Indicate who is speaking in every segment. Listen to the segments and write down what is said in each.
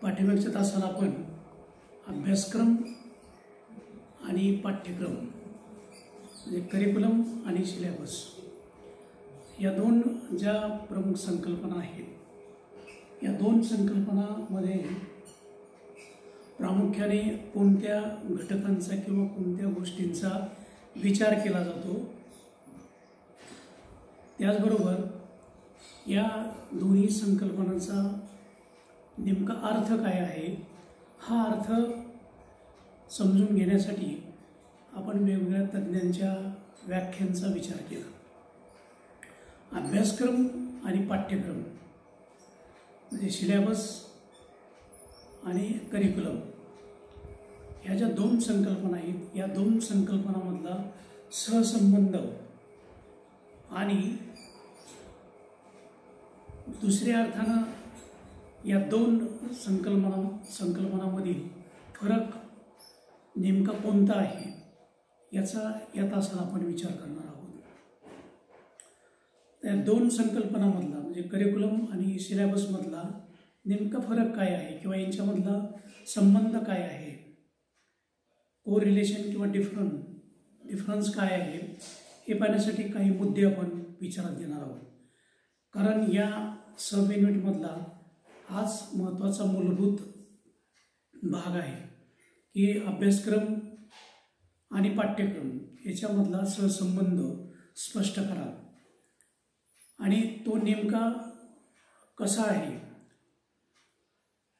Speaker 1: पाठीमागच्या तासाला आपण अभ्यासक्रम आणि पाठ्यक्रम म्हणजे करिक्युलम आणि सिलेबस या दोन ज्या प्रमुख संकल्पना आहेत, या दोन संकल्पनांमध्ये प्रामुख्याने कोणत्या घटकांचा किंवा कोणत्या गोष्टींचा विचार केला जातो, त्याचबरोबर या दोन्ही संकल्पनांचा नेमका अर्थ काय आहे, हा अर्थ समजून घेण्यासाठी आपण वेगवेगळ्या तज्ज्ञांच्या व्याख्यांचा विचार केला. अभ्यासक्रम आणि पाठ्यक्रम म्हणजे सिलेबस आणि करिक्युलम ह्या ज्या दोन संकल्पना आहेत, या दोन संकल्पनांमधला सहसंबंध आणि दुसऱ्या अर्थानं या दोन संकल्पनांमधील फरक नेमका कोणता आहे याचा या तासाला आपण विचार करणार आहोत. त्या दोन संकल्पनांमधला म्हणजे करिक्युलम आणि सिलेबसमधला नेमका फरक काय आहे किंवा यांच्यामधला संबंध काय आहे, को रिलेशन किंवा डिफरन्स काय आहे हे पाहण्यासाठी काही मुद्दे आपण विचारात घेणार आहोत. कारण या सब युनिटमधला हाच महत्त्वाचा मूलभूत भाग आहे की अभ्यासक्रम आणि पाठ्यक्रम याच्यामधला सहसंबंध स्पष्ट करा आणि तो नेमका कसा आहे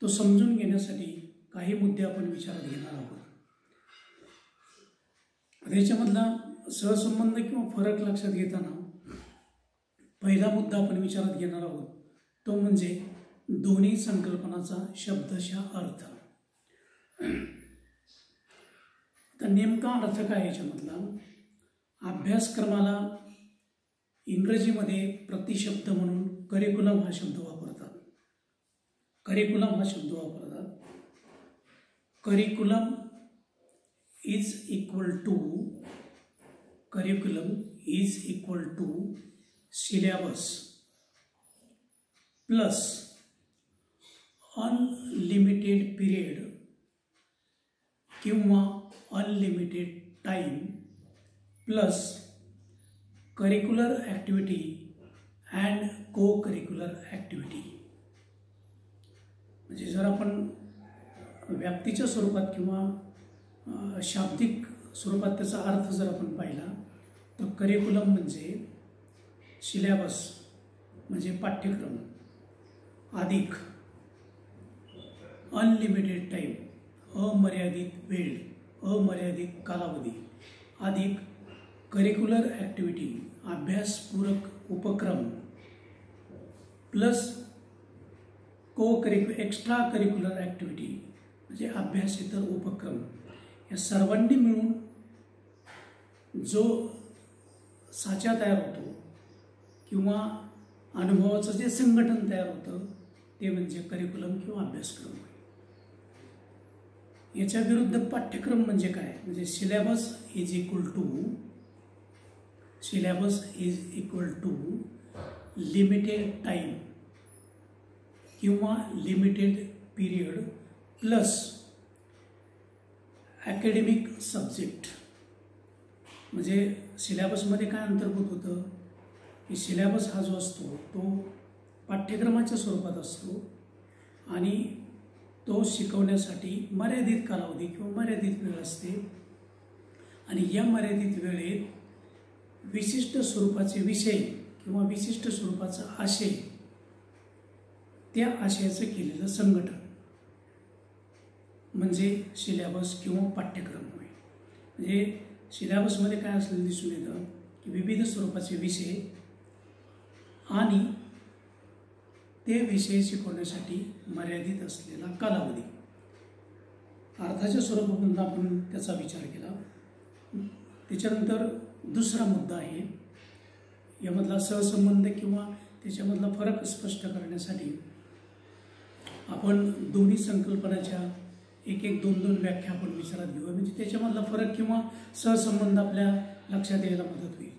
Speaker 1: तो समजून घेण्यासाठी काही मुद्दे आपण विचारात घेणार आहोत. याच्यामधला सहसंबंध किंवा फरक लक्षात घेताना पहिला मुद्दा आपण विचारात घेणार आहोत तो म्हणजे दोन्ही संकल्पनाचा शब्दशः अर्थ. तर नेमका अर्थ काय याच्यामधला, अभ्यासक्रमाला इंग्रजीमध्ये प्रतिशब्द म्हणून करिक्युलम हा शब्द वापरतात. Curriculum is equal to syllabus plus unlimited period किंवा unlimited time plus curricular activity and co curricular activity. म्हणजे जर आपण व्याप्तीच्या स्वरूपात किंवा शाब्दिक स्वरूपात त्याचा अर्थ जर आपण पाहिला तर करिक्युलम म्हणजे सिलेबस म्हणजे पाठ्यक्रम अधिक अनलिमिटेड टाईम अमर्यादित वेळ अमर्यादित कालावधी अधिक करिक्युलर ॲक्टिव्हिटी अभ्यासपूरक उपक्रम प्लस एक्स्ट्रा करिक्युलर ॲक्टिव्हिटी म्हणजे अभ्यासेतर उपक्रम. या सर्वांनी मिळून जो साचा तयार होतो किंवा अनुभवाचं जे संघटन तयार होतं ते म्हणजे करिक्युलम किंवा अभ्यासक्रम. याच्या विरुद्ध पाठ्यक्रम म्हणजे काय, म्हणजे syllabus is equal to limited time किंवा limited period plus academic subject. म्हणजे सिलेबसमध्ये काय अंतर्भूत होतं की सिलेबस हा जो असतो तो पाठ्यक्रमाच्या स्वरूपात असतो आणि तो शिकवण्यासाठी मर्यादित कालावधी किंवा मर्यादित वेळ असते आणि या मर्यादित वेळेत विशिष्ट स्वरूपाचे विषय किंवा विशिष्ट स्वरूपाचा आशय त्या आशयाचं केलेलं संघटन म्हणजे सिलेबस किंवा पाठ्यक्रम होय. म्हणजे सिलेबसमध्ये काय असलेलं दिसून येतं की विविध स्वरूपाचे विषय आणि ते विषय शिकवण्यासाठी मर्यादित असलेला कालावधी. अर्थाच्या स्वरूपातून आपण त्याचा विचार केला. त्याच्यानंतर दुसरा मुद्दा आहे यामधला सहसंबंध किंवा त्याच्यामधला फरक स्पष्ट करण्यासाठी आपण दोन्ही संकल्पनाच्या एक दोन व्याख्या आपण विचारात घेऊया, म्हणजे त्याच्यामधला फरक किंवा सहसंबंध आपल्या लक्षात यायला मदत होईल.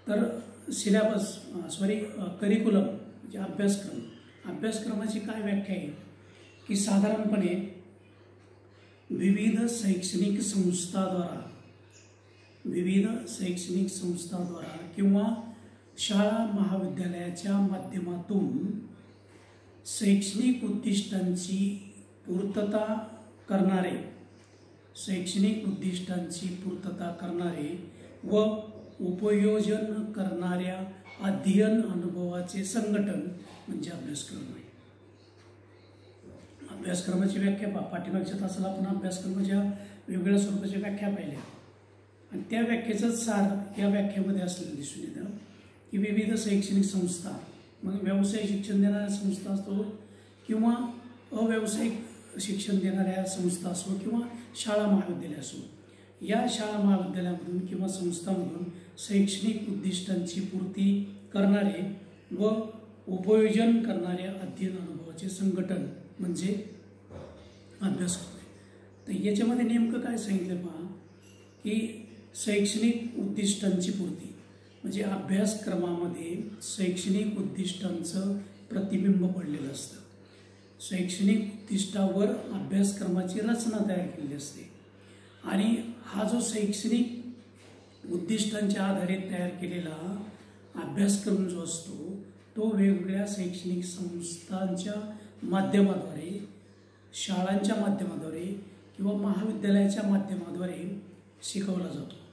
Speaker 1: तर करिक्युलम म्हणजे अभ्यासक्रमाची काय व्याख्या आहे की साधारणपणे विविध शैक्षणिक संस्थाद्वारा किंवा शाळा महाविद्यालयाच्या माध्यमातून शैक्षणिक उद्दिष्टांची पूर्तता करणारे व उपयोजन करणाऱ्या अध्ययन अनुभवाचे संघटन म्हणजे अभ्यासक्रम आहे. अभ्यासक्रमाची व्याख्या पाठीमागच्या तासाला आपण अभ्यासक्रमाच्या वेगवेगळ्या स्वरूपाच्या व्याख्या पाहिल्या आणि त्या व्याख्येचं सार या व्याख्येमध्ये असलेलं दिसून येतं की विविध शैक्षणिक संस्था, मग व्यावसायिक शिक्षण देणाऱ्या संस्था असो किंवा अव्यावसायिक शिक्षण देणाऱ्या संस्था असो किंवा शाळा महाविद्यालय असो, या शाळा महाविद्यालयामधून किंवा संस्थांमधून शैक्षणिक उद्दिष्टांची पूर्ती करणारे व उपयोजन करणाऱ्या अध्ययन अनुभवाचे संघटन म्हणजे अभ्यासक्रम आहे. तर याच्यामध्ये नेमकं काय सांगितलं पहा की शैक्षणिक उद्दिष्टांची पूर्ती म्हणजे अभ्यासक्रमामध्ये शैक्षणिक उद्दिष्टांचं प्रतिबिंब पडलेलं असतं. शैक्षणिक उद्दिष्टावर अभ्यासक्रमाची रचना तयार केलेली असते आणि हा जो शैक्षणिक उद्दिष्टांच्या आधारे तयार केलेला अभ्यासक्रम जो असतो तो वेगवेगळ्या शैक्षणिक संस्थांच्या माध्यमाद्वारे, शाळांच्या माध्यमाद्वारे किंवा महाविद्यालयाच्या माध्यमाद्वारे शिकवला जातो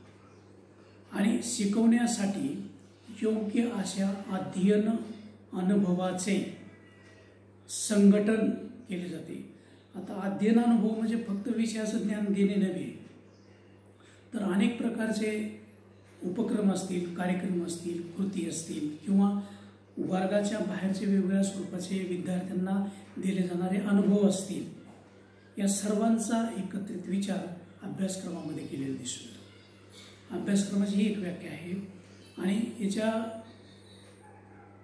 Speaker 1: आणि शिकवण्यासाठी योग्य अशा अध्ययन अनुभवाचे संघटन केले जाते. आता अध्ययन अनुभव म्हणजे फक्त विषयाचं ज्ञान देणे नव्हे, तर अनेक प्रकारचे उपक्रम असतील, कार्यक्रम असतील, कृती असतील किंवा वर्गाच्या बाहेरचे वेगवेगळ्या स्वरूपाचे विद्यार्थ्यांना दिले जाणारे अनुभव असतील, या सर्वांचा एकत्रित विचार अभ्यासक्रमामध्ये केलेला दिसून येतो. अभ्यासक्रमाची ही एक व्याख्या आहे आणि याच्या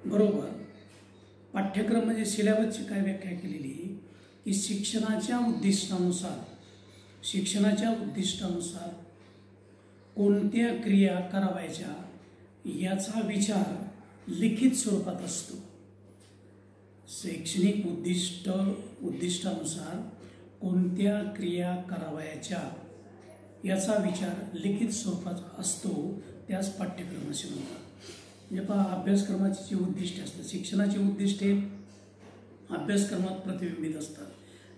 Speaker 1: बरोबर पाठ्यक्रम म्हणजे सिलेबसची काय व्याख्या केलेली की शिक्षणाच्या उद्दिष्टानुसार कोणत्या क्रिया करावायच्या याचा विचार लिखित स्वरूपात असतो. शैक्षणिक उद्दिष्टानुसार कोणत्या क्रिया करावायच्या याचा विचार लिखित स्वरूपात असतो, त्यास पाठ्यक्रम असे म्हणतात. म्हणजे पहा, अभ्यासक्रमाची जी उद्दिष्टे असतात, शिक्षणाची उद्दिष्टे अभ्यासक्रमात प्रतिबिंबित असतात,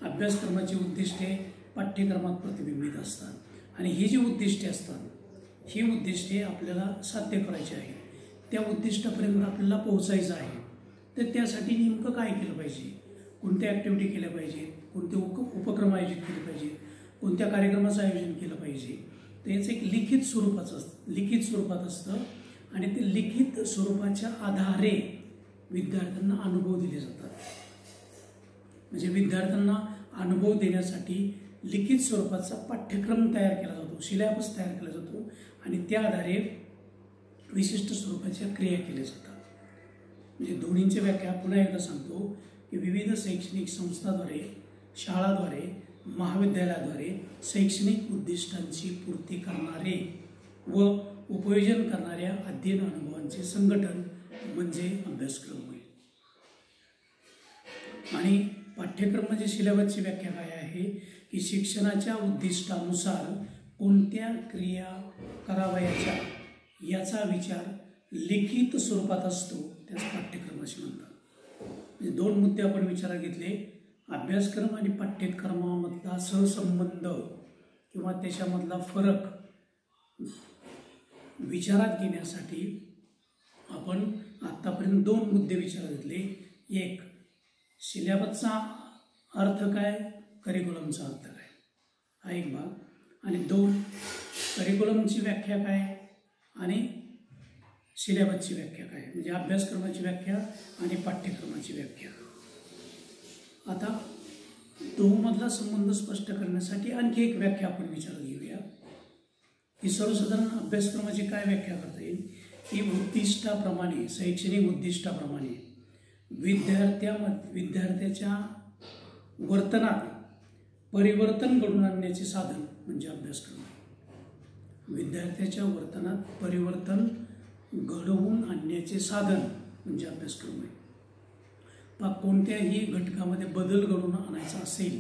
Speaker 1: अभ्यासक्रमाची उद्दिष्टे पाठ्यक्रमात प्रतिबिंबित असतात आणि ही जी उद्दिष्टे असतात ही उद्दिष्टे आपल्याला साध्य करायची आहेत. त्या उद्दिष्टापर्यंत आपल्याला पोहोचायचं आहे. तर त्यासाठी नेमकं काय केलं पाहिजे, कोणत्या ॲक्टिव्हिटी केल्या पाहिजेत, कोणते उपक्रम आयोजित केले पाहिजेत, कोणत्या कार्यक्रमाचं आयोजन केलं पाहिजे, तर याचं एक लिखित स्वरूपात असतं आणि ते लिखित स्वरूपाच्या आधारे विद्यार्थ्यांना अनुभव दिले जातात. म्हणजे विद्यार्थ्यांना अनुभव देण्यासाठी लिखित स्वरूपाचा पाठ्यक्रम तयार केला जातो, सिलेबस तयार केला जातो आणि त्या आधारे विशिष्ट स्वरूपाच्या क्रिया केल्या जातात. म्हणजे दोन्हींची व्याख्या पुन्हा एकदा सांगतो की विविध शैक्षणिक संस्थाद्वारे, शाळाद्वारे, महाविद्यालयाद्वारे शैक्षणिक उद्दिष्टांची पूर्ती करणारे व उपयोजन करणाऱ्या अध्ययन अनुभवांचे संघटन म्हणजे अभ्यासक्रम होईल. आणि पाठ्यक्रम म्हणजे सिलेबसची व्याख्या काय आहे की शिक्षणाच्या उद्दिष्टानुसार कोणत्या क्रिया करावयाच्या याचा विचार लिखित स्वरूपात असतो, त्यास पाठ्यक्रम असे म्हणतात. म्हणजे दोन मुद्दे आपण विचारात घेतले, अभ्यासक्रम आणि पाठ्यक्रमामधला सहसंबंध किंवा त्याच्यामधला फरक विचारात घेण्यासाठी आपण आत्तापर्यंत दोन मुद्दे विचारात घेतले. एक, सिलेबसचा अर्थ काय, करिक्युलमचा अर्थ काय, हा एक भाग. आणि दोन, करिक्युलमची व्याख्या काय आणि सिलेबसची व्याख्या काय, म्हणजे अभ्यासक्रमाची व्याख्या आणि पाठ्यक्रमाची व्याख्या. आता दोमधला संबंध स्पष्ट करण्यासाठी आणखी एक व्याख्या आपण विचारात घेऊया की सर्वसाधारण अभ्यासक्रमाची काय व्याख्या करता येईल की उद्दिष्टाप्रमाणे, शैक्षणिक उद्दिष्टाप्रमाणे विद्यार्थ्याच्या वर्तनात परिवर्तन घडवून आणण्याचे साधन म्हणजे अभ्यासक्रम आहे. विद्यार्थ्याच्या वर्तनात परिवर्तन घडवून आणण्याचे साधन म्हणजे अभ्यासक्रम आहे. कोणत्याही घटकामध्ये बदल घडवून आणायचा असेल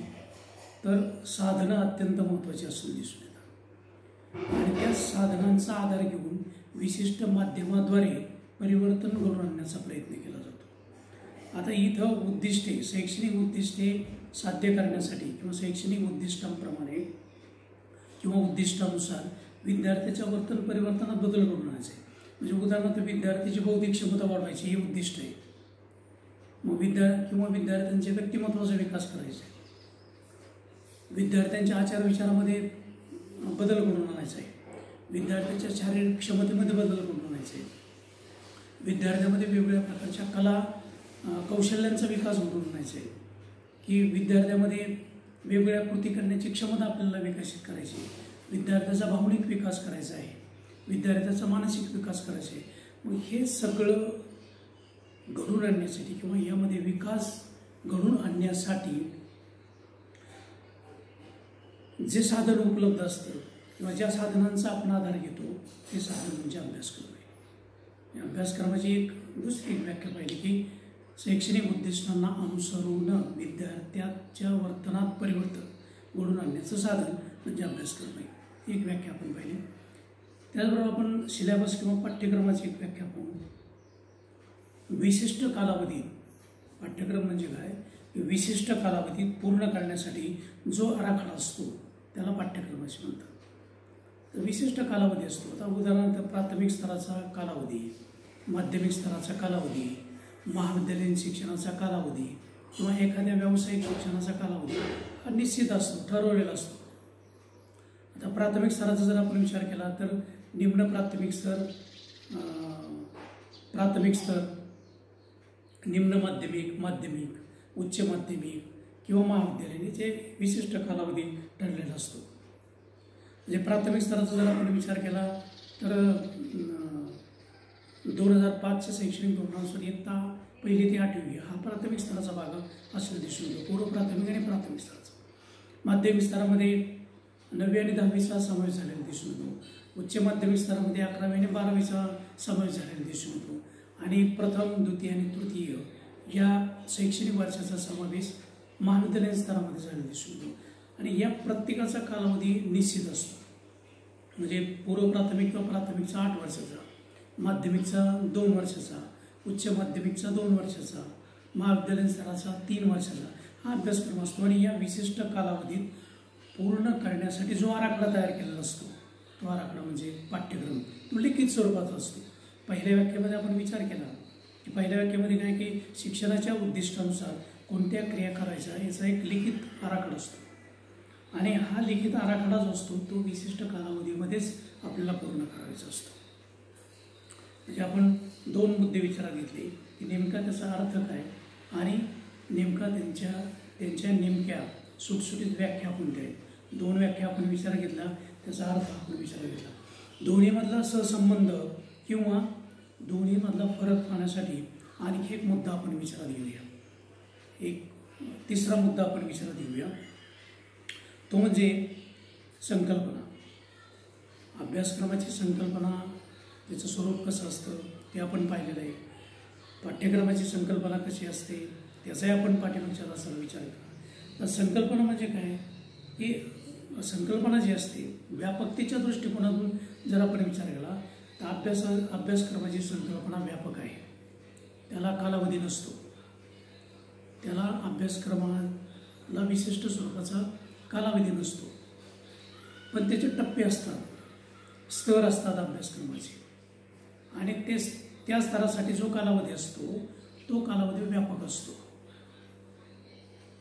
Speaker 1: तर साधनं अत्यंत महत्त्वाची असून दिसून येतात आणि त्या साधनांचा आधार घेऊन विशिष्ट माध्यमाद्वारे परिवर्तन घडवून आणण्याचा प्रयत्न केला जातो। आता इथं उद्दिष्टे, शैक्षणिक उद्दिष्टे साध्य करण्यासाठी किंवा शैक्षणिक उद्दिष्टांप्रमाणे किंवा उद्दिष्टानुसार विद्यार्थ्याच्या वर्तन परिवर्तनात बदल घडवून आणायचे। म्हणजे उदाहरणार्थ विद्यार्थ्याची बौद्धिक क्षमता वाढवायची हे उद्दिष्ट आहे। मग विद्यार्थ्यांच्या व्यक्तिमत्वाचा विकास करायचा आहे, विद्यार्थ्यांच्या आचार विचारामध्ये बदल घडवून आणायचा आहे, विद्यार्थ्यांच्या शारीरिक क्षमतेमध्ये बदल घडवून आणायचा आहे, विद्यार्थ्यांमध्ये वेगवेगळ्या प्रकारच्या कला कौशल्यांचा विकास घडवून आणायचा आहे, की विद्यार्थ्यामध्ये वेगवेगळ्या कृती करण्याची क्षमता आपल्याला विकसित करायची आहे, विद्यार्थ्याचा भावनिक विकास करायचा आहे, विद्यार्थ्याचा मानसिक विकास करायचा आहे। मग हे सगळं घडवून आणण्यासाठी किंवा यामध्ये विकास घडवून आणण्यासाठी जे साधन उपलब्ध असतं किंवा ज्या साधनांचा आपण आधार घेतो ते साधन म्हणजे अभ्यासक्रम आहे। या अभ्यासक्रमाची एक दुसरी व्याख्या पाहिली की शैक्षणिक उद्दिष्टांना अनुसरून विद्यार्थ्याच्या वर्तनात परिवर्तन घडवून आणण्याचं साधन म्हणजे अभ्यासक्रम आहे। एक व्याख्या आपण पाहिली। त्याचबरोबर आपण सिलेबस किंवा पाठ्यक्रमाची एक व्याख्या पाहू। विशिष्ट कालावधीत पाठ्यक्रम म्हणजे काय, विशिष्ट कालावधीत पूर्ण करण्यासाठी जो आराखडा असतो त्याला पाठ्यक्रम असे म्हणतात। तर विशिष्ट कालावधी असतो। आता उदाहरणार्थ प्राथमिक स्तराचा कालावधी, माध्यमिक स्तराचा कालावधी, महाविद्यालयीन शिक्षणाचा कालावधी किंवा एखाद्या व्यावसायिक शिक्षणाचा कालावधी हा निश्चित असतो, ठरवलेला असतो। आता प्राथमिक स्तराचा जर आपण विचार केला तर निम्न प्राथमिक स्तर, प्राथमिक स्तर, निम्न माध्यमिक, माध्यमिक, उच्च माध्यमिक किंवा महाविद्यालयाचे विशिष्ट कालावधी ठरलेला असतो। म्हणजे प्राथमिक स्तराचा जर आपण विचार केला तर 2005च्या शैक्षणिक धोरणानुसार इयत्ता 1ली ते 8वी हा प्राथमिक स्तराचा भाग असलेला दिसून येतो, पूर्व प्राथमिक आणि प्राथमिक स्तराचा। माध्यमिक स्तरामध्ये 9वी आणि 10वीचा समावेश झालेला दिसून येतो, उच्च माध्यमिक स्तरामध्ये 11वी आणि 12वीचा समावेश झालेला दिसून येतो आणि प्रथम, द्वितीय आणि तृतीय या शैक्षणिक वर्षाचा समावेश महाविद्यालयीन स्तरामध्ये झालेला दिसून येतो आणि या प्रत्येकाचा कालावधी निश्चित असतो। म्हणजे पूर्व प्राथमिक किंवा प्राथमिकचा 8 वर्षाचा, माध्यमिकचा 2 वर्षाचा, उच्च माध्यमिकचा 2 वर्षाचा, महाविद्यालयीन स्तराचा 3 वर्षाचा हा अभ्यासक्रम असतो आणि या विशिष्ट कालावधीत पूर्ण करण्यासाठी जो आराखडा तयार केलेला असतो तो आराखडा म्हणजे पाठ्यक्रम, तो लिखित स्वरूपाचा असतो। पहिल्या व्याख्येमध्ये आपण विचार केला की पहिल्या व्याख्येमध्ये काय की शिक्षणाच्या उद्दिष्टानुसार कोणत्या क्रिया करायच्या याचा एक लिखित आराखडा असतो आणि हा लिखित आराखडा जो असतो तो विशिष्ट कालावधीमध्येच आपल्याला पूर्ण करायचा असतो। म्हणजे आपण 2 मुद्दे विचारात घेतले की नेमका त्याचा अर्थ काय आणि नेमका त्यांच्या नेमक्या सुटसुटीत व्याख्या कोणत्या आहेत। 2 व्याख्या आपण विचारात घेतला, त्याचा अर्थ आपण विचारात घेतला। दोन्हीमधला सहसंबंध किंवा दोन्हीमधला फरक पाहण्यासाठी आणखी एक मुद्दा आपण विचारात घेऊया, एक तिसरा मुद्दा आपण विचारात घेऊया, तो म्हणजे संकल्पना। अभ्यासक्रमाची संकल्पना, त्याचं स्वरूप कसं असतं ते आपण पाहिलेलं आहे। पाठ्यक्रमाची संकल्पना कशी असते त्याचाही आपण पाठ्यपुस्तकात तासाला विचार केला। तर संकल्पना म्हणजे काय की संकल्पना जी असते व्यापकतेच्या दृष्टिकोनातून जर आपण विचार केला तर अभ्यासक्रमाची संकल्पना व्यापक आहे, त्याला कालावधी नसतो, त्याला अभ्यासक्रमाला विशिष्ट स्वरूपाचा कालावधी नसतो, पण त्याचे टप्पे असतात, स्तर असतात अभ्यासक्रमाचे आणि त्या स्तरासाठी जो कालावधी असतो तो कालावधी व्यापक असतो।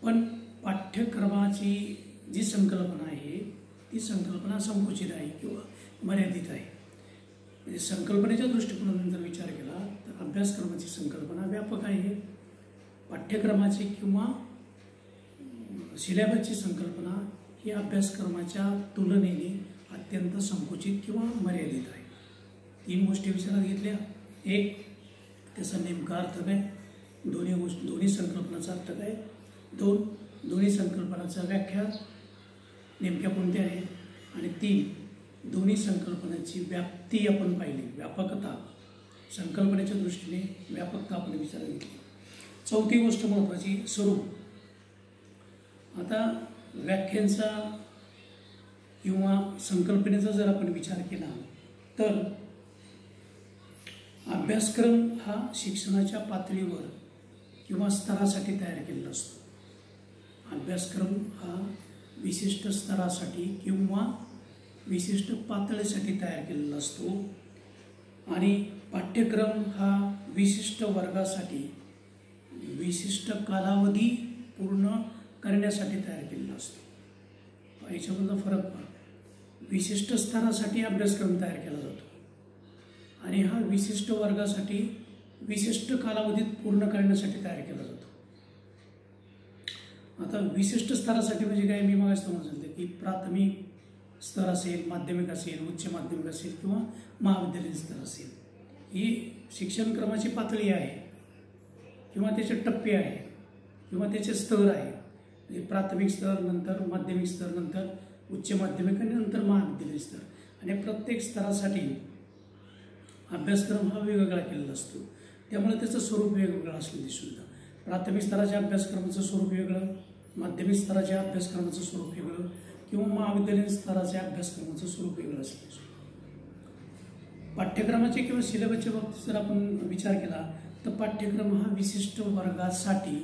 Speaker 1: पण पाठ्यक्रमाची जी संकल्पना आहे ती संकल्पना संकुचित आहे किंवा मर्यादित आहे। म्हणजे संकल्पनेच्या दृष्टिकोनातून जर विचार केला तर अभ्यासक्रमाची संकल्पना व्यापक आहे, पाठ्यक्रमाची किंवा सिलेबसची संकल्पना ही अभ्यासक्रमाच्या तुलनेने अत्यंत संकुचित किंवा मर्यादित आहे। 3 गोष्टी विचारात घेतल्या, एक त्याचा नेमका अर्थ काय, दोन्ही संकल्पनाचा अर्थ काय, 2 दोन्ही संकल्पनाच्या व्याख्या नेमक्या कोणत्या आहेत आणि 3 दोन्ही संकल्पनांची व्याप्ती आपण पाहिली, व्यापकता, संकल्पनेच्या दृष्टीने व्यापकता आपण विचारात घेतली। चौथी गोष्ट महत्त्वाची, स्वरूप. आता व्याख्यांचा किंवा संकल्पनेचा जर आपण विचार केला तर अभ्यासक्रम हा शिक्षणाच्या पातळीवर किंवा स्तरासाठी तयार केलेला असतो. अभ्यासक्रम हा विशिष्ट स्तरासाठी किंवा विशिष्ट पातळीसाठी तयार केलेला असतो आणि पाठ्यक्रम हा विशिष्ट वर्गासाठी विशिष्ट कालावधी पूर्ण करण्यासाठी तयार केलेला असतो. याच्यामधला फरक पहा. विशिष्ट स्तरासाठी अभ्यासक्रम तयार केला जातो आणि हा विशिष्ट वर्गासाठी विशिष्ट कालावधीत पूर्ण करण्यासाठी तयार केला जातो. आता विशिष्ट स्तरासाठी म्हणजे काय, मी मगाशी तुम्हाला सांगितलं की प्राथमिक स्तर असेल, माध्यमिक असेल, उच्च माध्यमिक असेल किंवा महाविद्यालयीन स्तर असेल, ही शिक्षण क्रमाची पातळी आहे किंवा त्याचे टप्पे आहे किंवा त्याचे स्तर आहे. म्हणजे प्राथमिक स्तर, नंतर माध्यमिक स्तर, नंतर उच्च माध्यमिक आणि नंतर महाविद्यालयीन स्तर. आणि प्रत्येक स्तरासाठी अभ्यासक्रम हा वेगवेगळा केलेला असतो. त्यामुळे त्याचं स्वरूप वेगवेगळं असलं दिसून येतं. प्राथमिक स्तराच्या अभ्यासक्रमाचं स्वरूप वेगळं, माध्यमिक स्तराच्या अभ्यासक्रमाचं स्वरूप वेगळं किंवा महाविद्यालयीन स्तराच्या अभ्यासक्रमाचं स्वरूप वेगळं असलं दिसून येतं. पाठ्यक्रमाचे किंवा सिलेबसच्या बाबतीत जर आपण विचार केला तर पाठ्यक्रम हा विशिष्ट वर्गासाठी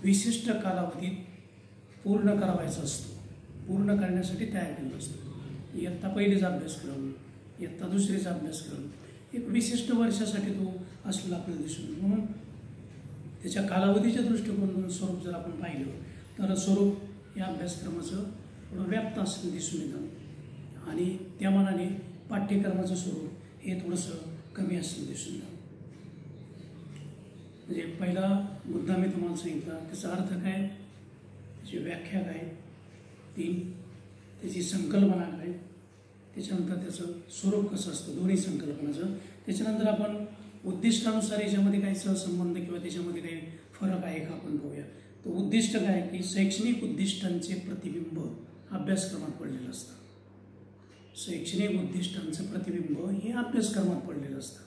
Speaker 1: विशिष्ट कालावधीत पूर्ण करावायचा असतो, पूर्ण करण्यासाठी तयार केलेला असतो. इयत्ता पहिलीचा अभ्यासक्रम, इयत्ता दुसरीचा अभ्यासक्रम एक विशिष्ट वर्षासाठी तो असलेला आपल्याला दिसून येतो. म्हणून त्याच्या कालावधीच्या दृष्टिकोनातून स्वरूप जर आपण पाहिलं तर स्वरूप या अभ्यासक्रमाचं थोडं व्याप्त असं दिसून येतं आणि त्या मानाने पाठ्यक्रमाचं स्वरूप हे थोडंसं कमी असं दिसून येतं. म्हणजे पहिला मुद्दा मी तुम्हाला सांगितला, त्याचा अर्थ काय, त्याची व्याख्या काय, 3 त्याची संकल्पना काय, त्याच्यानंतर त्याचं स्वरूप कसं असतं, दोन्ही संकल्पनाचं. त्याच्यानंतर आपण उद्दिष्टानुसार याच्यामध्ये काही सहसंबंध किंवा त्याच्यामध्ये काही फरक आहे का आपण पाहूया. तर उद्दिष्ट काय की शैक्षणिक उद्दिष्टांचे प्रतिबिंब अभ्यासक्रमात पडलेलं असतं. शैक्षणिक उद्दिष्टांचं प्रतिबिंब हे अभ्यासक्रमात पडलेलं असतं.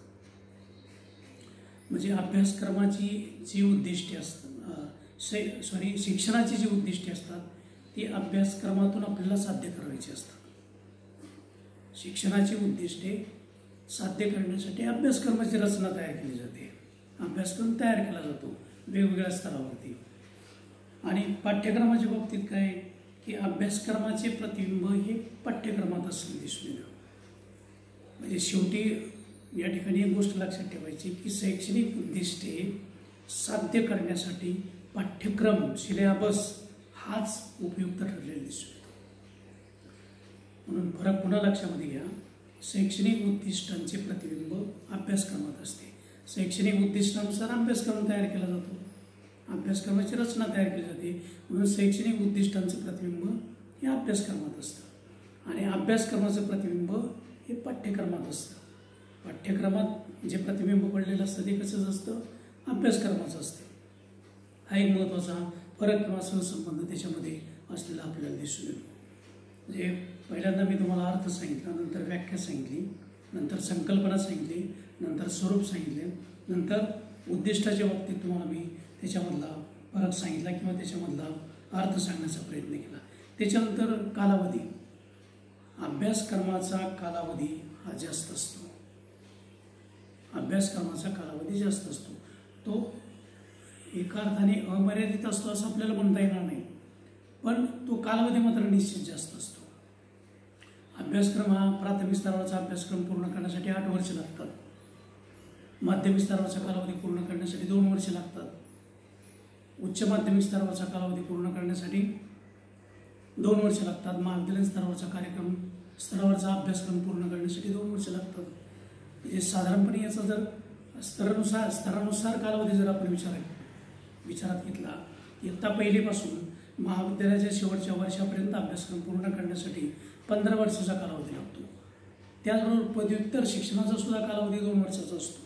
Speaker 1: म्हणजे अभ्यासक्रमाची जी उद्दिष्टे असतात, शिक्षणाची जी उद्दिष्टे असतात ती अभ्यासक्रमातून आपल्याला साध्य करायची असतात. शिक्षणाची उद्दिष्टे साध्य करण्यासाठी अभ्यासक्रमाची रचना तयार केली जाते, अभ्यासक्रम तयार केला जातो वेगवेगळ्या स्तरावरती. आणि पाठ्यक्रमाच्या बाबतीत काय की अभ्यासक्रमाचे प्रतिबिंब हे पाठ्यक्रमात असं दिसून येतं. म्हणजे शेवटी या ठिकाणी एक गोष्ट लक्षात ठेवायची की शैक्षणिक उद्दिष्टे साध्य करण्यासाठी पाठ्यक्रम, सिलेबस हाच उपयुक्त ठरलेला दिसून येतो. म्हणून फरक पुन्हा लक्षामध्ये घ्या. शैक्षणिक उद्दिष्टांचे प्रतिबिंब अभ्यासक्रमात असते. शैक्षणिक उद्दिष्टानुसार अभ्यासक्रम तयार केला जातो, अभ्यासक्रमाची रचना तयार केली जाते. म्हणून शैक्षणिक उद्दिष्टांचं प्रतिबिंब हे अभ्यासक्रमात असतं आणि अभ्यासक्रमाचं प्रतिबिंब हे पाठ्यक्रमात असतं. पाठ्यक्रमात जे प्रतिबिंब पडलेलं असतं ते कसंच असतं, अभ्यासक्रमाचं असतं. हा एक महत्त्वाचा फरक किंवा सहसंबंध त्याच्यामध्ये असलेला आपल्याला दिसून येतो. म्हणजे पहिल्यांदा मी तुम्हाला अर्थ सांगितला, नंतर व्याख्या सांगितली, नंतर संकल्पना सांगितली, नंतर स्वरूप सांगितले, नंतर उद्दिष्टाच्या बाबतीत तुम्हाला मी त्याच्यामधला फरक सांगितला किंवा त्याच्यामधला अर्थ सांगण्याचा प्रयत्न केला. त्याच्यानंतर कालावधी, अभ्यासक्रमाचा कालावधी हा जास्त असतो. अभ्यासक्रमाचा कालावधी जास्त असतो. तो एका अर्थाने अमर्यादित असतो असं आपल्याला म्हणता येणार नाही, पण तो कालावधी मात्र निश्चित जास्त असतो. अभ्यासक्रम हा प्राथमिक स्तरावरचा अभ्यासक्रम पूर्ण करण्यासाठी 8 वर्ष लागतात. माध्यमिक स्तरावरचा कालावधी पूर्ण करण्यासाठी 2 वर्ष लागतात. उच्च माध्यमिक स्तरावरचा कालावधी पूर्ण करण्यासाठी 2 वर्ष लागतात. महाविद्यालयीन स्तरावरचा अभ्यासक्रम पूर्ण करण्यासाठी 2 वर्ष लागतात. म्हणजे साधारणपणे याचा जर स्तरानुसार कालावधी जर आपण विचारात घेतला, इयत्ता पहिलीपासून महाविद्यालयाच्या शेवटच्या वर्षापर्यंत अभ्यासक्रम पूर्ण करण्यासाठी 15 वर्षाचा कालावधी लागतो. त्याचबरोबर पदव्युत्तर शिक्षणाचा सुद्धा कालावधी 2 वर्षाचा असतो.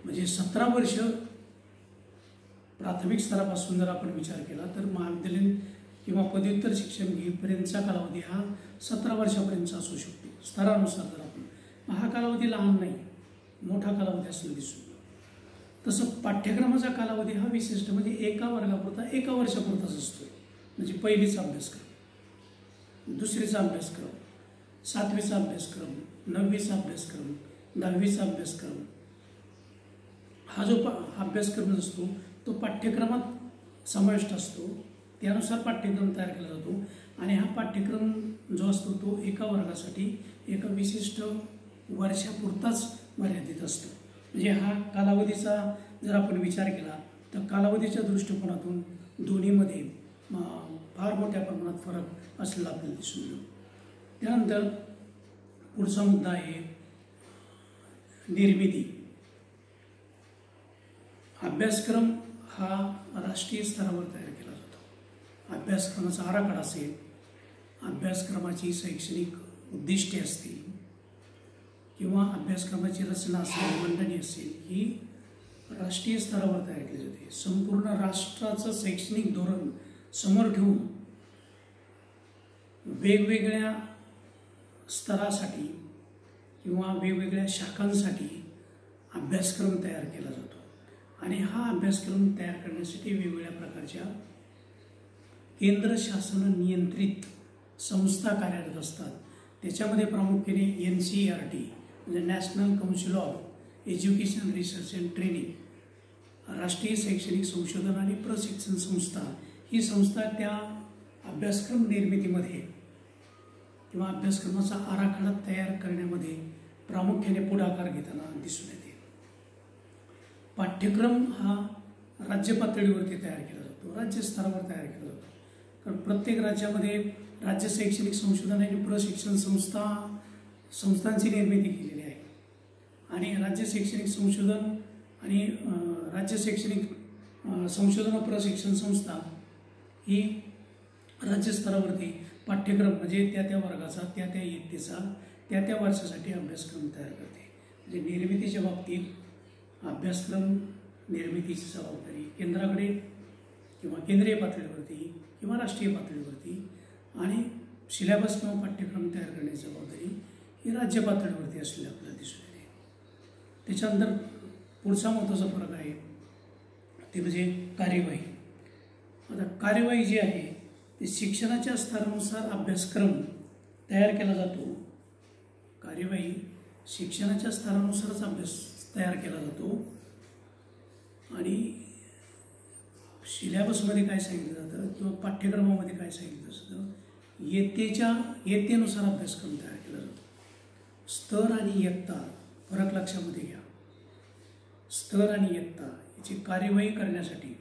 Speaker 1: म्हणजे 17 वर्ष प्राथमिक स्तरापासून जर आपण विचार केला तर महाविद्यालयीन किंवा पदव्युत्तर शिक्षण घेईपर्यंतचा कालावधी हा 17 वर्षापर्यंतचा असू शकतो स्तरानुसार. जर आपण हा कालावधी लहान नाही, मोठा कालावधी असं दिसून. तसं पाठ्यक्रमाचा कालावधी हा विशिष्ट म्हणजे एका वर्गापुरता एका वर्षापुरताच असतो. म्हणजे पहिलीचा अभ्यासक्रम, दुसरीचा अभ्यासक्रम, 7वीचा अभ्यासक्रम, 9वीचा अभ्यासक्रम, 10वीचा अभ्यासक्रम, हा जो अभ्यासक्रम असतो तो पाठ्यक्रमात समाविष्ट असतो. त्यानुसार पाठ्यक्रम तयार केला जातो आणि हा पाठ्यक्रम जो असतो तो एका वर्गासाठी एका विशिष्ट वर्षापुरताच मर्यादित असतो. म्हणजे हा कालावधीचा जर आपण विचार केला तर कालावधीच्या दृष्टिकोनातून दोन्हीमध्ये फार मोठ्या प्रमाणात फरक असलेला आपल्याला दिसून येतो. त्यानंतर पुढचा मुद्दा आहे निर्मिती. अभ्यासक्रम हा राष्ट्रीय स्तरावर तयार केला जातो. अभ्यासक्रमाचा आराखडा असेल, अभ्यासक्रमाची शैक्षणिक उद्दिष्टे असतील किंवा अभ्यासक्रमाची रचना असेल, मंडणी असेल, ही राष्ट्रीय स्तरावर तयार केली जाते. संपूर्ण राष्ट्राचं शैक्षणिक धोरण समोर ठेवून वेगवेगळ्या स्तरासाठी किंवा वेगवेगळ्या शाखांसाठी अभ्यासक्रम तयार केला जातो आणि हा अभ्यासक्रम तयार करण्यासाठी वेगवेगळ्या प्रकारच्या केंद्र शासन नियंत्रित संस्था कार्यरत असतात. त्याच्यामध्ये प्रामुख्याने NCERT म्हणजे national council of education research and training, राष्ट्रीय शैक्षणिक संशोधन आणि प्रशिक्षण संस्था, ही संस्था त्या अभ्यासक्रम निर्मितीमध्ये किंवा अभ्यासक्रमाचा आराखडा तयार करण्यामध्ये प्रामुख्याने पुढाकार घेताना दिसून येते. पाठ्यक्रम हा राज्य पातळीवरती तयार केला जातो, राज्य स्तरावर तयार केला जातो. कारण प्रत्येक राज्यामध्ये राज्य शैक्षणिक संशोधन आणि प्रशिक्षण संस्थांची निर्मिती केलेली आहे आणि राज्य शैक्षणिक संशोधन आणि राज्य शैक्षणिक संशोधन व प्रशिक्षण संस्था ही राज्यस्तरावरती पाठ्यक्रम म्हणजे त्या वर्गाचा, त्या इयत्तेचा, त्या वर्षासाठी अभ्यासक्रम तयार करते. म्हणजे निर्मितीच्या बाबतीत अभ्यासक्रम निर्मितीची जबाबदारी केंद्राकडे किंवा केंद्रीय पातळीवरती किंवा राष्ट्रीय पातळीवरती आणि सिलेबस किंवा पाठ्यक्रम तयार करण्याची जबाबदारी ही राज्य पातळीवरती असलेली आपल्याला दिसून येते. त्याच्यानंतर पुढचा महत्त्वाचा फरक आहे ते म्हणजे कार्यवाही. आता कार्यवाही जी आहे ते शिक्षणाच्या स्तरानुसार अभ्यासक्रम तयार केला जातो. कार्यवाही शिक्षणाच्या स्तरानुसारच अभ्यास तयार केला जातो आणि सिलेबसमध्ये काय सांगितलं जातं किंवा पाठ्यक्रमामध्ये काय सांगितलं असतं, इयत्तेनुसार अभ्यासक्रम तयार केला जातो. स्तर आणि इयत्ता फरक लक्षामध्ये घ्या. स्तर आणि इयत्ता याची कार्यवाही करण्यासाठी,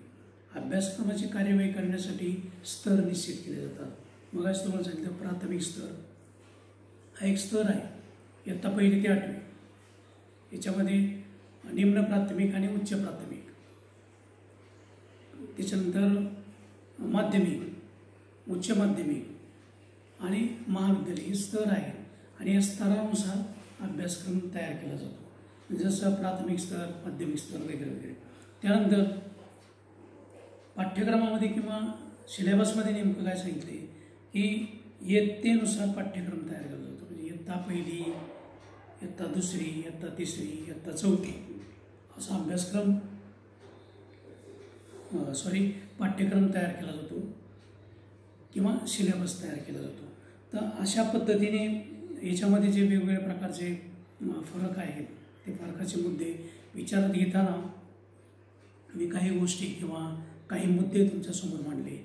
Speaker 1: अभ्यासक्रमाची कार्यवाही करण्यासाठी स्तर निश्चित केले जातात. मग आज तुम्हाला सांगितलं प्राथमिक स्तर हा एक स्तर आहे, इयत्ता 1ली ते 8वी. याच्यामध्ये निम्न प्राथमिक आणि उच्च प्राथमिक, त्याच्यानंतर माध्यमिक, उच्च माध्यमिक आणि महाविद्यालय हे स्तर आहे आणि या स्तरानुसार अभ्यासक्रम तयार केला जातो. जसं प्राथमिक स्तर, माध्यमिक स्तर वगैरे वगैरे. त्यानंतर पाठ्यक्रमामध्ये किंवा सिलेबसमध्ये नेमकं काय सांगितले की इयत्तेनुसार पाठ्यक्रम तयार केला जातो. म्हणजे इयत्ता 1ली, इयत्ता 2री, इयत्ता 3री, इयत्ता 4थी असा अभ्यासक्रम पाठ्यक्रम तयार केला जातो किंवा सिलेबस तयार केला जातो. तर अशा पद्धतीने याच्यामध्ये जे वेगवेगळ्या प्रकारचे फरक आहेत ते फरकाचे मुद्दे विचारात घेताना मी काही गोष्टी किंवा काही मुद्दे तुमच्यासमोर मांडले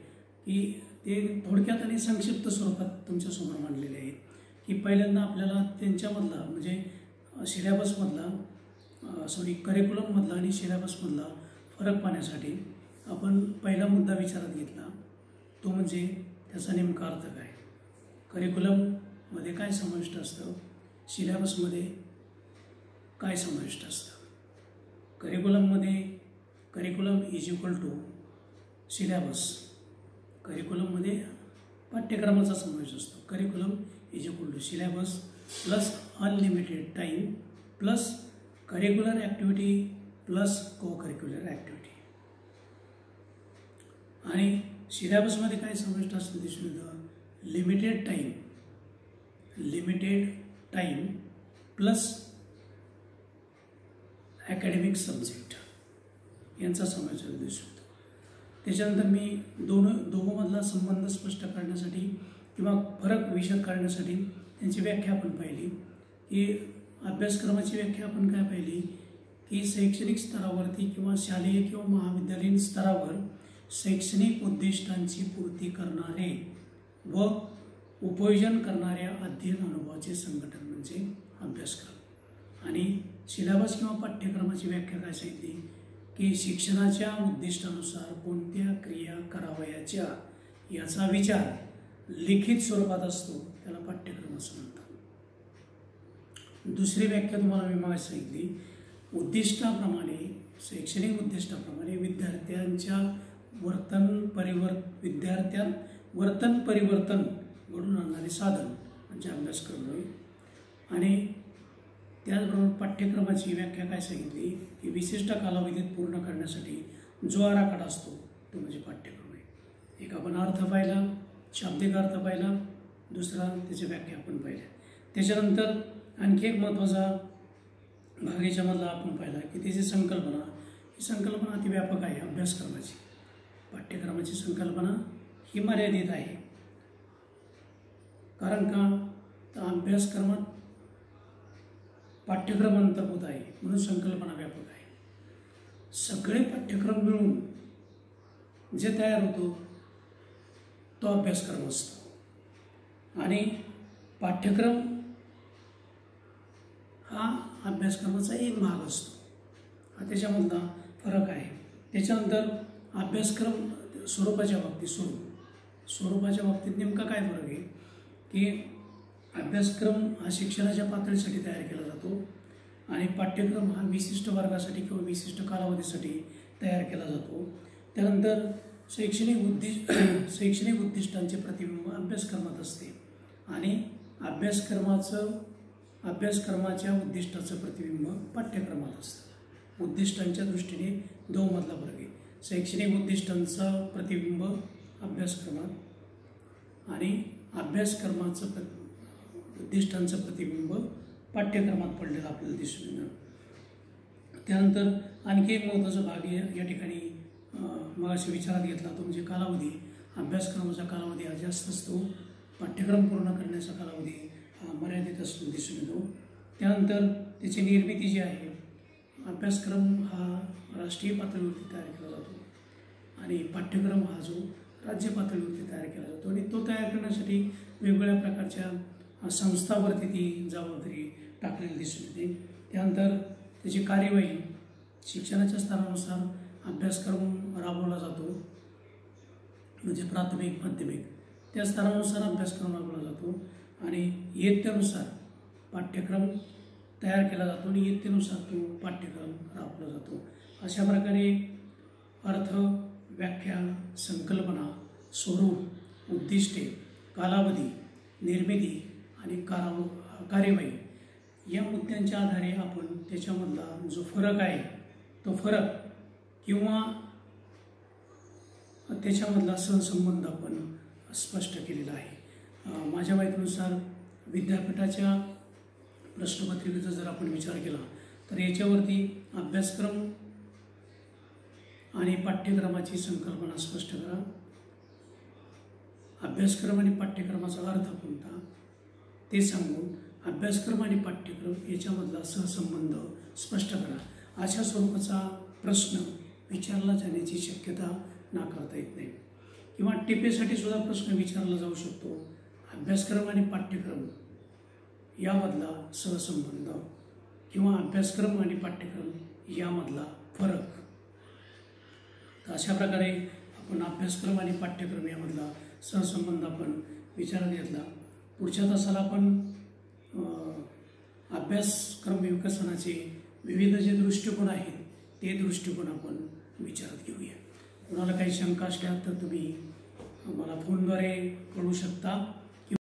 Speaker 1: की ते थोडक्यात आणि संक्षिप्त स्वरूपात तुमच्यासमोर मांडलेले आहेत. की पहिल्यांदा आपल्याला त्यांच्यामधला म्हणजे करिक्युलममधला आणि सिलेबसमधला फरक पाहण्यासाठी आपण पहिला मुद्दा विचारात घेतला, तो म्हणजे त्याचा नेमका अर्थ काय. करिक्युलममध्ये काय समाविष्ट असतं, सिलेबसमध्ये काय समाविष्ट असतं. Curriculum is equal to syllabus. करिक्युलममध्ये पाठ्यक्रमाचा समावेश असतो. Curriculum is equal to syllabus plus unlimited time plus curricular activity plus co curricular activity. आणि सिलेबसमध्ये काय समाविष्ट असतं दिसून येतं, limited time plus academic subject. यांचा समावेश दिसू शकतो. त्याच्यानंतर मी दोघांमधला संबंध स्पष्ट करण्यासाठी किंवा फरक विशद करण्यासाठी त्यांची व्याख्या आपण पाहिली की अभ्यासक्रमाची व्याख्या आपण काय पाहिली की शैक्षणिक स्तरावरती किंवा शालेय किंवा महाविद्यालयीन स्तरावर शैक्षणिक उद्दिष्टांची पूर्ती करणारे व उपयोजन करणाऱ्या अध्ययन अनुभवाचे संघटन म्हणजे अभ्यासक्रम. आणि सिलेबस किंवा पाठ्यक्रमाची व्याख्या काय सांगितली की शिक्षणाच्या उद्दिष्टानुसार कोणत्या क्रिया करावयाच्या याचा विचार लिखित स्वरूपात असतो, त्याला पाठ्यक्रम असं म्हणतात. दुसरी व्याख्या तुम्हाला मी मागे सांगितली, उद्दिष्टाप्रमाणे शैक्षणिक उद्दिष्टाप्रमाणे विद्यार्थ्यांच्या वर्तन परिवर्तन घडून आणणारे साधन म्हणजे अभ्यासक्रम होय. आणि त्याचबरोबर पाठ्यक्रमाची व्याख्या काय सांगितली की विशिष्ट कालावधीत पूर्ण करण्यासाठी जो आराखडा असतो तो म्हणजे पाठ्यक्रम आहे. एक आपण अर्थ पाहिला, शाब्दिक अर्थ पाहिला, दुसरा त्याची व्याख्या आपण पाहिल्या. त्याच्यानंतर आणखी एक महत्त्वाचा भाग याच्यामधला आपण पाहिला की त्याची संकल्पना, ही संकल्पना अतिव्यापक आहे. अभ्यासक्रमाची पाठ्यक्रमाची संकल्पना ही मर्यादित आहे. कारण का तर अभ्यासक्रमात पाठ्यक्रम अंतर्भूत आहे म्हणून संकल्पना व्यापक आहे. सगळे पाठ्यक्रम मिळून जे तयार होतो तो अभ्यासक्रम असतो आणि पाठ्यक्रम हा अभ्यासक्रमाचा एक भाग असतो. हा त्याच्यामधला फरक आहे. त्याच्यानंतर अभ्यासक्रम स्वरूपाच्या बाबतीत नेमका काय फरक आहे की अभ्यासक्रम हा शिक्षणाच्या पातळीसाठी तयार केला जातो आणि पाठ्यक्रम हा विशिष्ट वर्गासाठी किंवा विशिष्ट कालावधीसाठी तयार केला जातो. त्यानंतर शैक्षणिक उद्दिष्टांचे प्रतिबिंब अभ्यासक्रमात असते आणि अभ्यासक्रमाच्या उद्दिष्टाचं प्रतिबिंब पाठ्यक्रमात असतं. उद्दिष्टांच्या दृष्टीने दोमधला फरक आहे. शैक्षणिक उद्दिष्टांचं प्रतिबिंब अभ्यासक्रमात आणि उद्दिष्टांचं प्रतिबिंब पाठ्यक्रमात पडलेलं आपल्याला दिसून येणार. त्यानंतर आणखी एक महत्त्वाचा भाग या ठिकाणी मगाशी विचारात घेतला तो म्हणजे कालावधी. अभ्यासक्रमाचा कालावधी हा जास्त असतो, पाठ्यक्रम पूर्ण करण्याचा कालावधी हा मर्यादित असतो दिसून येतो. त्यानंतर त्याची निर्मिती जी आहे, अभ्यासक्रम हा राष्ट्रीय पातळीवरती तयार केला जातो आणि पाठ्यक्रम हा जो राज्य पातळीवरती तयार केला जातो आणि तो तयार करण्यासाठी वेगवेगळ्या प्रकारच्या संस्थांवरती ती जबाबदारी टाकलेली दिसून येते. त्यानंतर त्याची कार्यवाही शिक्षणाच्या स्तरानुसार अभ्यासक्रम राबवला जातो म्हणजे प्राथमिक माध्यमिक त्या स्तरानुसार अभ्यासक्रम राबवला जातो आणि इयत्तेनुसार पाठ्यक्रम तयार केला जातो आणि इयत्तेनुसार तो पाठ्यक्रम राबवला जातो. अशा प्रकारे अर्थ, व्याख्या, संकल्पना, स्वरूप, उद्दिष्टे, कालावधी, निर्मिती आणि कार्यवाही या मुद्द्यांच्या आधारे आपण त्याच्यामधला जो फरक आहे तो फरक किंवा त्याच्यामधला सहसंबंध आपण स्पष्ट केलेला आहे. माझ्या माहितीनुसार विद्यापीठाच्या प्रश्नपत्रिकेचा जर आपण विचार केला तर याच्यावरती अभ्यासक्रम आणि पाठ्यक्रमाची संकल्पना स्पष्ट करा, अभ्यासक्रम आणि पाठ्यक्रमाचा अर्थ कोणता ते सांगून अभ्यासक्रम आणि पाठ्यक्रम याच्यामधला सहसंबंध स्पष्ट करा. अशा स्वरूपाचा प्रश्न विचारला जाण्याची शक्यता नाकारता येत नाही किंवा टिपेसाठी सुद्धा प्रश्न विचारला जाऊ शकतो. अभ्यासक्रम आणि पाठ्यक्रम यामधला सहसंबंध किंवा अभ्यासक्रम आणि पाठ्यक्रम यामधला फरक. तर अशा प्रकारे आपण अभ्यासक्रम आणि पाठ्यक्रम यामधला सहसंबंध आपण विचारात घेतला. पुढच्या तासाला आपण अभ्यासक्रम विकसनाचे विविध जे दृष्टिकोन आहेत ते दृष्टिकोन आपण विचारात घेऊया. कोणाला काही शंका असल्या तर तुम्ही मला फोनद्वारे कळवू शकता.